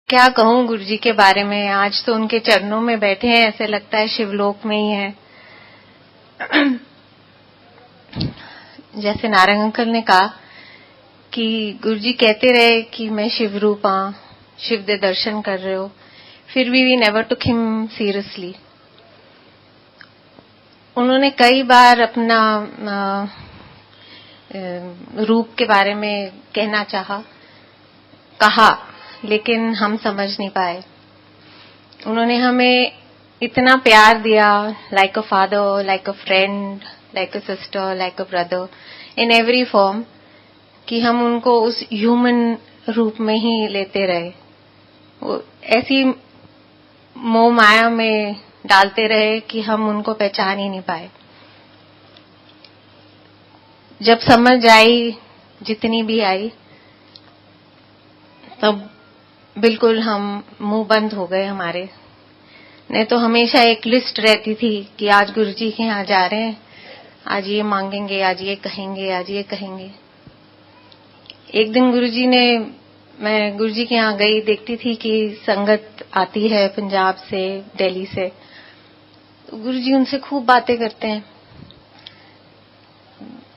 क्या कहूं गुरुजी के बारे में। आज तो उनके चरणों में बैठे हैं, ऐसे लगता है शिवलोक में ही है। जैसे नारंग अंकल ने कहा कि गुरुजी कहते रहे कि मैं शिव रूप हाँ, शिव दे दर्शन कर रहे हो, फिर भी we never took him seriously. उन्होंने कई बार अपना रूप के बारे में कहना कहा, लेकिन हम समझ नहीं पाए। उन्होंने हमें इतना प्यार दिया, like a father, like a friend, like a sister, like a brother, in every form, कि हम उनको उस ह्यूमन रूप में ही लेते रहे। वो ऐसी मोह माया में डालते रहे कि हम उनको पहचान ही नहीं पाए। जब समझ आई, जितनी भी आई, तब बिल्कुल हम मुंह बंद हो गए हमारे। नहीं तो हमेशा एक लिस्ट रहती थी कि आज गुरुजी के यहाँ जा रहे हैं, आज ये मांगेंगे, आज ये कहेंगे, आज ये कहेंगे। एक दिन मैं गुरुजी के यहाँ गई, देखती थी कि संगत आती है पंजाब से, दिल्ली से। तो गुरुजी उनसे खूब बातें करते हैं।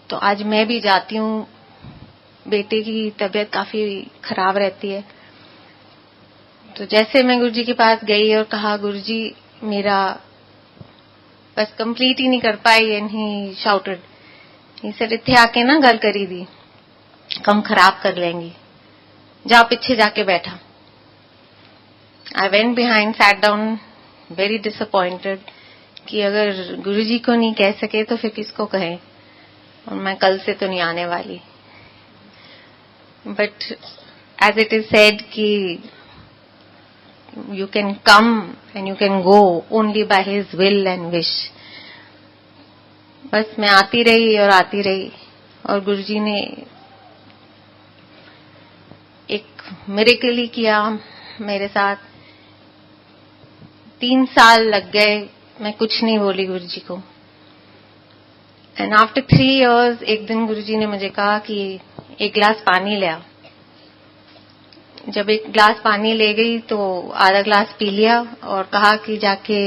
तो आज मैं भी जाती हूँ, बेटे की तबीयत काफी खराब रहती है। तो जैसे मैं गुरुजी के पास गई और कहा, गुरुजी मेरा बस कंप्लीट ही नहीं कर पाई, and he shouted, he said इत्थे आके ना गल करी दी, कम खराब कर लेंगी, जा पीछे जाके बैठा। I went behind, sat down, very disappointed कि अगर गुरुजी को नहीं कह सके तो फिर किसको कहें, और मैं कल से तो नहीं आने वाली। But as it is said कि you can come and you can go only by his will and wish। बस मैं आती रही और आती रही, और गुरुजी ने एक मिरेकल ही किया मेरे साथ। 3 साल लग गए, मैं कुछ नहीं बोली गुरुजी को। एंड आफ्टर 3 years एक दिन गुरुजी ने मुझे कहा कि एक गिलास पानी ले आ। जब एक गिलास पानी ले गई तो आधा गिलास पी लिया और कहा कि जाके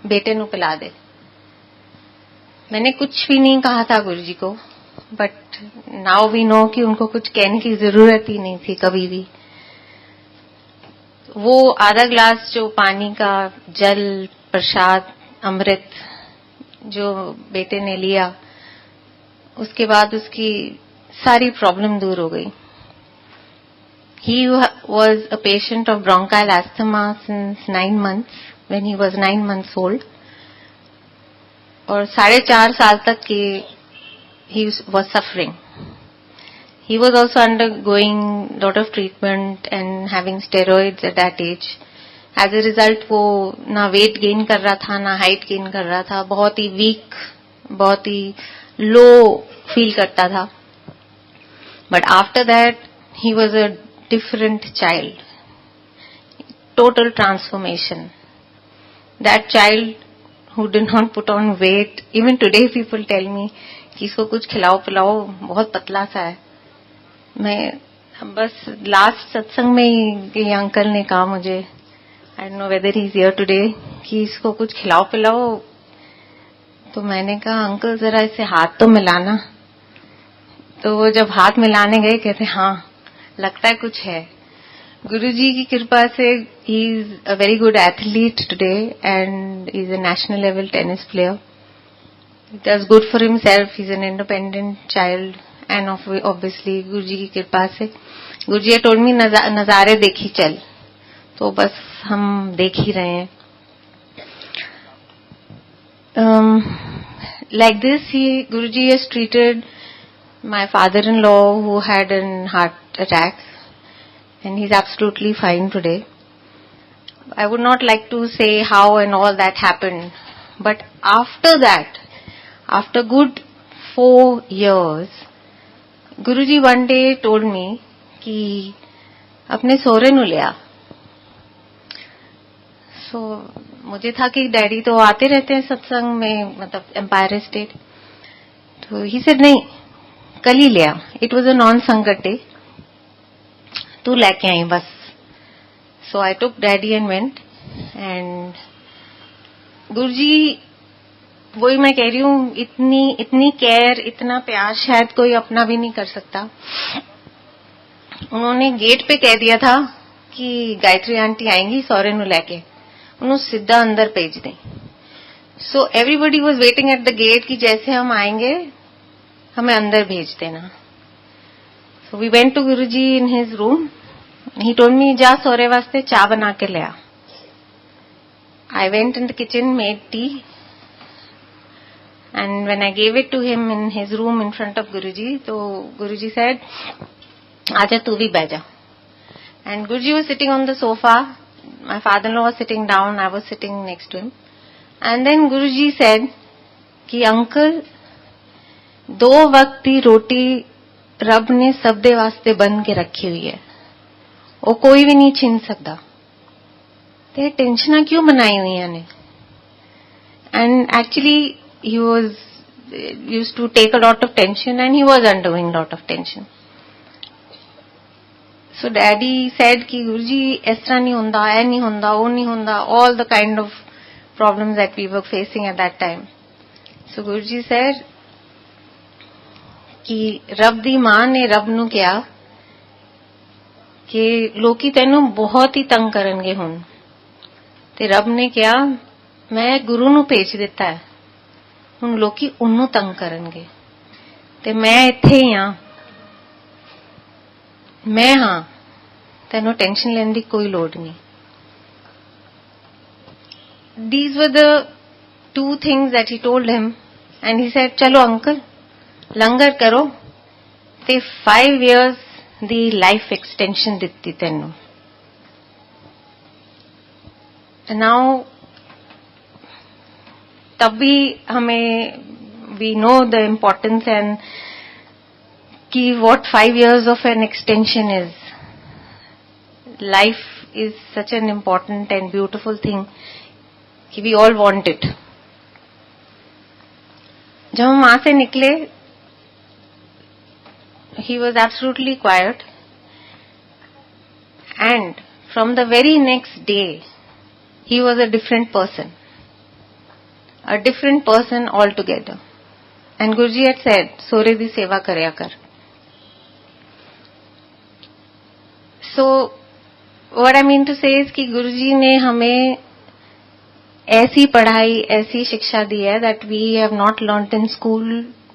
बेटे नु पिला दे। मैंने कुछ भी नहीं कहा था गुरुजी को, बट नाउ वी नो कि उनको कुछ कहने की जरूरत ही नहीं थी कभी भी। वो आधा गिलास जो पानी का जल, प्रसाद, अमृत जो बेटे ने लिया, उसके बाद उसकी सारी प्रॉब्लम दूर हो गई। He was a patient of bronchial asthma since 9 months, when he was 9 months old. और 4.5 साल तक he was suffering. He was also undergoing lot of treatment and having steroids at that age. As a result वो ना weight gain कर रहा था, ना height gain कर रहा था, बहुत ही weak, बहुत ही low feel करता था। But after that he was a different child, total transformation. That child who did not put on weight, even today people tell me कि इसको कुछ खिलाओ पिलाओ, बहुत पतला सा है। मैं बस लास्ट सत्संग में ही अंकल ने कहा मुझे, आई don't know whether he is here today, कि इसको कुछ खिलाओ पिलाओ। तो मैंने कहा अंकल जरा इसे हाथ तो मिलाना। तो वो जब हाथ मिलाने गए कहते हाँ लगता है कुछ है। गुरुजी की कृपा से he is a very good athlete today and is a national level tennis player. He does good for himself, he is an independent child, and obviously Guruji की कृपा से। गुरुजी टोल्ड मी नजारे देखी चल, तो बस हम देख ही रहे हैं। Like this, Guruji has treated my father-in-law who had a heart attack, and he's absolutely fine today. I would not like to say how and all that happened, but after that, after good 4 years, Guruji one day told me कि अपने सोरे नु ले आ। So मुझे था कि daddy तो आते रहते हैं सत्संग में, मतलब एम्पायर स्टेट। तो ही सेड नहीं, कल ही ले आ। इट वाज अ नॉन संगत डे, तू लेके आई बस। So I took daddy and went. And गुरुजी, वही मैं कह रही हूँ, इतनी केयर, इतना प्यार शायद कोई अपना भी नहीं कर सकता. उन्होंने गेट पे कह दिया था कि गायत्री आंटी आएंगी सौरे नु लेके, उन्होंने सीधा अंदर भेज दें. So everybody was waiting at the gate कि जैसे हम आएंगे हमें अंदर भेज देना. So we went to Guruji in his room. He told me, जा सौरे वास्ते चाय बना के ले आ. I went in the kitchen, made tea, and when I gave it to him in his room in front of Guruji, so Guruji said, "Aja tu bhi baja." And Guruji was sitting on the sofa. My father-in-law was sitting down. I was sitting next to him. And then Guruji said, "कि uncle, 2 वक्त की रोटी रब ने सब दे वास्ते बन के रखी हुई है, वो कोई भी नहीं छीन सकता. ते टेंशन क्यों बनाई हुई है ने?" And actually he was used to take a lot of tension, and he was undergoing lot of tension. So daddy said कि गुरुजी इस तरह नहीं होता, ऐ नहीं होता, वो नहीं होता, all the kind of problems that we were facing at that time. So Guruji said कि रब दी मां ने रब नू कहा कि लोकी तेनू बहुत ही तंग करनगे हुण. ते रब ने कहा, मैं गुरु नू भेज दिता है, हुण लोकी उन्नू तंग करनगे, ते मैं इत्थे ही हां, मैं हां, तेनू टेंशन लेने दी कोई लोड़ नहीं. These were the 2 things that he told him, and he said, चलो अंकल लंगर करो, ते 5 years दी लाइफ एक्सटेंशन दित्ती तेनू. Now तब भी हमें we know the importance and कि what 5 years of an extension is. Life is such an important and beautiful thing कि we all want it. जब हम वहां से निकले, he was absolutely quiet, and from the very next day he was a different person altogether. And Guruji had said, "Sore di seva karya kar." So what I mean to say is कि गुरुजी ने हमें ऐसी पढ़ाई, ऐसी शिक्षा दी है that we have not learnt in school,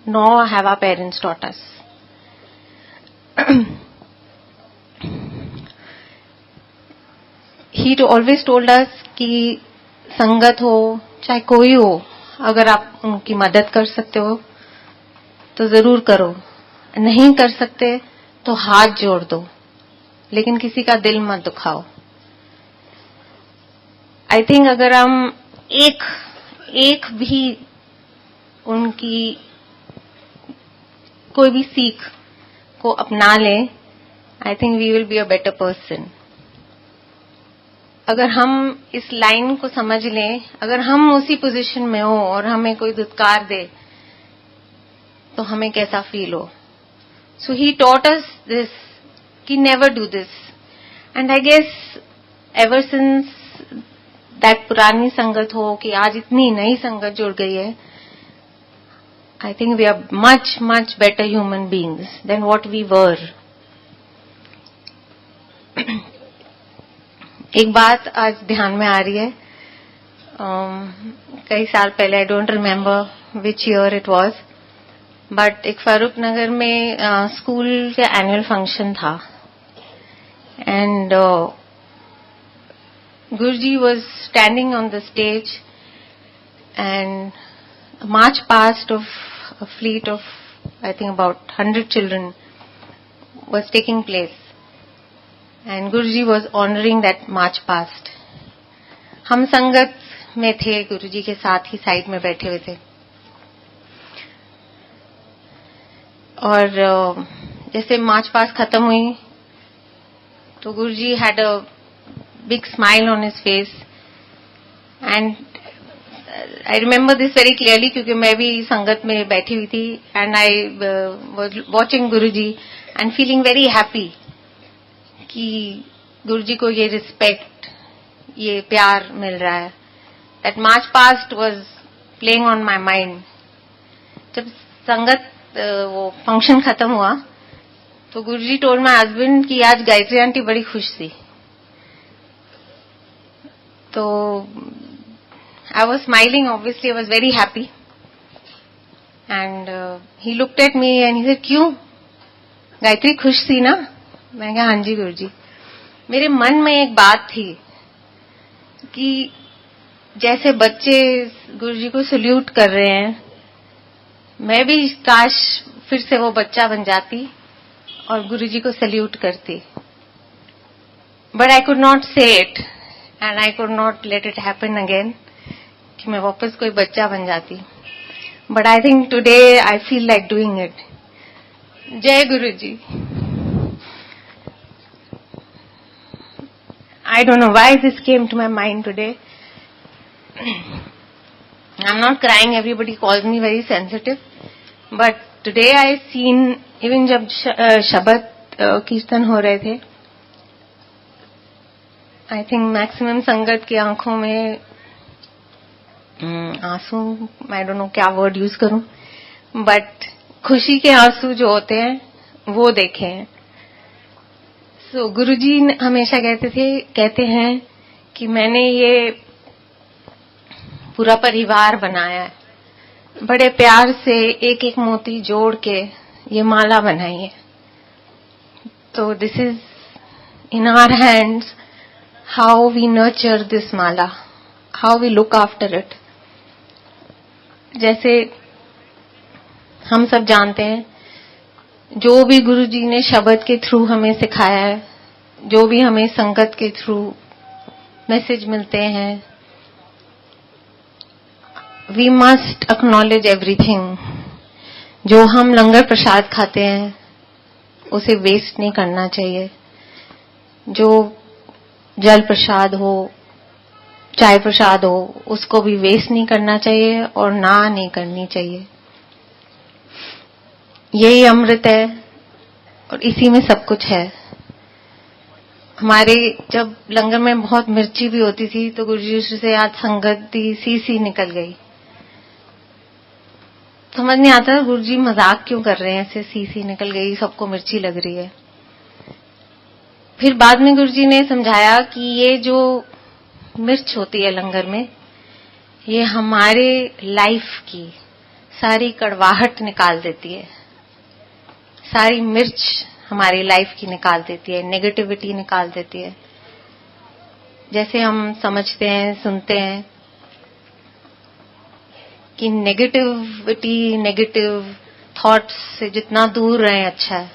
nor have our parents taught us. He always told us कि संगत हो चाहे कोई हो, अगर आप उनकी मदद कर सकते हो तो जरूर करो, नहीं कर सकते तो हाथ जोड़ दो, लेकिन किसी का दिल मत दुखाओ. आई थिंक अगर हम एक भी उनकी कोई भी सीख को अपना लें, I think we will be a better person. अगर हम इस लाइन को समझ लें, अगर हम उसी पोजीशन में हो और हमें कोई दुत्कार दे तो हमें कैसा फील हो. So he taught us this कि never do this. And I guess ever since that पुरानी संगत हो कि आज इतनी नई संगत जुड़ गई है, I think we are much much better human beings than what we were. एक बात आज ध्यान में आ रही है. कई साल पहले, I don't remember which year it was, but एक फारूक नगर में स्कूल का एनुअल फंक्शन था, and Guruji was standing on the stage, and march past of a fleet of I think about 100 children was taking place. And Guruji was honoring that march past. हम संगत में थे, गुरुजी के साथ ही side में बैठे हुए थे, और जैसे मार्च पास्ट खत्म हुई तो गुरुजी had a big smile on his face, and I remember this very clearly क्योंकि मैं भी संगत में बैठी हुई थी, and I was watching Guruji and feeling very happy कि गुरुजी को ये रिस्पेक्ट, ये प्यार मिल रहा है. That march past was playing on my mind. जब संगत वो फंक्शन खत्म हुआ तो गुरुजी टोल्ड माय हस्बैंड कि आज गायत्री आंटी बड़ी खुश थी. तो I was smiling, obviously I was very happy. And he looked at me and he said, क्यों? गायत्री खुश थी ना? मैं कहा हाँ जी गुरुजी. मेरे मन में एक बात थी कि जैसे बच्चे गुरुजी को सल्यूट कर रहे हैं, मैं भी काश फिर से वो बच्चा बन जाती और गुरुजी को सल्यूट करती. But I could not say it and I could not let it happen again. कि मैं वापस कोई बच्चा बन जाती. But I think today I feel like doing it. जय Guruji. I don't know why this came to my mind today. I am not crying, everybody calls me very sensitive, but today I seen, even जब शबद कीर्तन हो रहे थे, I think maximum संगत की आंखों में आंसू, आई डोंट नो क्या वर्ड यूज करूं, बट खुशी के आंसू जो होते हैं वो देखे हैं. सो गुरुजी हमेशा कहते हैं कि मैंने ये पूरा परिवार बनाया है, बड़े प्यार से एक एक मोती जोड़ के ये माला बनाई है. तो this is in our hands, how we nurture this माला, how we look after it. जैसे हम सब जानते हैं, जो भी गुरुजी ने शब्द के थ्रू हमें सिखाया है, जो भी हमें संगत के थ्रू मैसेज मिलते हैं, वी मस्ट एक्नॉलेज एवरीथिंग. जो हम लंगर प्रसाद खाते हैं उसे वेस्ट नहीं करना चाहिए. जो जल प्रसाद हो, चाय प्रसाद हो, उसको भी वेस्ट नहीं करना चाहिए और ना नहीं करनी चाहिए. यही अमृत है और इसी में सब कुछ है. हमारे जब लंगर में बहुत मिर्ची भी होती थी तो गुरुजी से आज संगत दी सी निकल गई. समझ नहीं आता गुरुजी मजाक क्यों कर रहे हैं, ऐसे सी निकल गई, सबको मिर्ची लग रही है. फिर बाद में गुरुजी ने समझाया कि ये जो मिर्च होती है लंगर में, ये हमारे लाइफ की सारी कड़वाहट निकाल देती है. सारी मिर्च हमारी लाइफ की निकाल देती है, नेगेटिविटी निकाल देती है. जैसे हम समझते हैं, सुनते हैं कि नेगेटिविटी, नेगेटिव थॉट्स से जितना दूर रहें अच्छा है.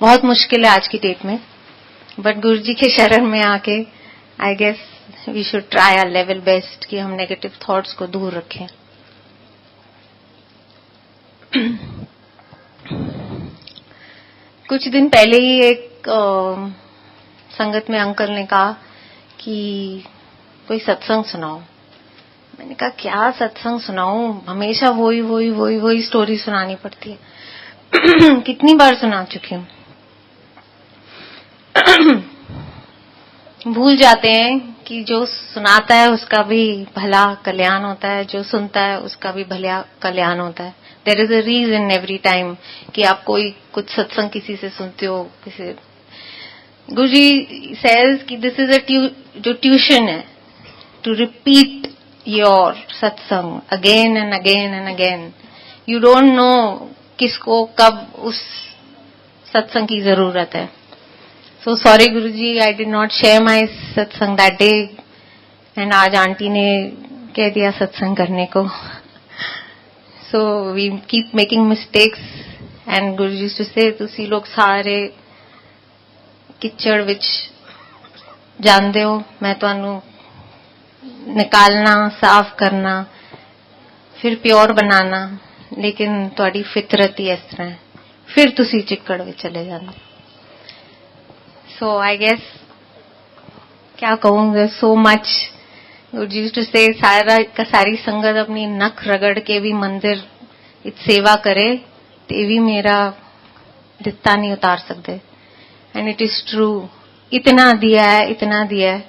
बहुत मुश्किल है आज की डेट में, बट गुरुजी के शरण में आके I guess we should try our level best कि हम नेगेटिव थॉट्स को दूर रखें. कुछ दिन पहले ही एक संगत में अंकल ने कहा कि कोई सत्संग सुनाओ. मैंने कहा क्या सत्संग सुनाऊं, हमेशा वही स्टोरी सुनानी पड़ती है. कितनी बार सुना चुकी हूं. भूल जाते हैं कि जो सुनाता है उसका भी भला कल्याण होता है, जो सुनता है उसका भी भला कल्याण होता है. There is a reason every time कि आप कोई कुछ सत्संग किसी से सुनते हो. किसी गुरुजी सेज कि दिस इज जो ट्यूशन है, टू रिपीट योर सत्संग again and again and again. You don't know किसको कब उस सत्संग की जरूरत है. So sorry Guruji, I did not share my satsang that day, and आज आंटी ने कह दिया सत्संग करने को. So we keep making mistakes, and Guruji used to say, तुसी लोग सारे किचड़ विच जानदे हो, मैं तुहानू निकालना, साफ करना, फिर प्योर बनाना, लेकिन तुहाडी फितरत ही इस तरह है, फिर तुसी चिक्कड़ विच चले जांदे. So I guess क्या कहूँगा, so much Guruji used to say सारी संगत अपनी नख रगड़ के भी मंदिर इत सेवा करे ते भी मेरा दित्ता नहीं उतार सकते. And it is true. इतना दिया है, इतना दिया है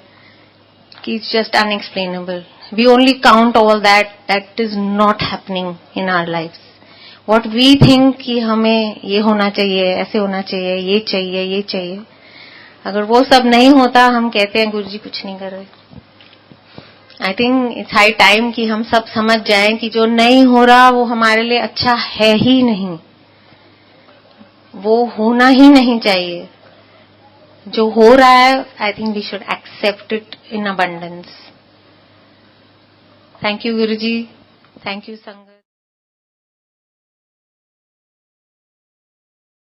कि it's just unexplainable. We only count all that is not happening in our lives. What we think कि हमें ये होना चाहिए, ऐसे होना चाहिए, ये चाहिए, ये चाहिए, अगर वो सब नहीं होता हम कहते हैं गुरुजी कुछ नहीं कर रहे. I think it's high time कि हम सब समझ जाएं कि जो नहीं हो रहा वो हमारे लिए अच्छा है ही नहीं, वो होना ही नहीं चाहिए. जो हो रहा है, I think we should accept it in abundance. Thank you, Guruji. Thank you, Sangha.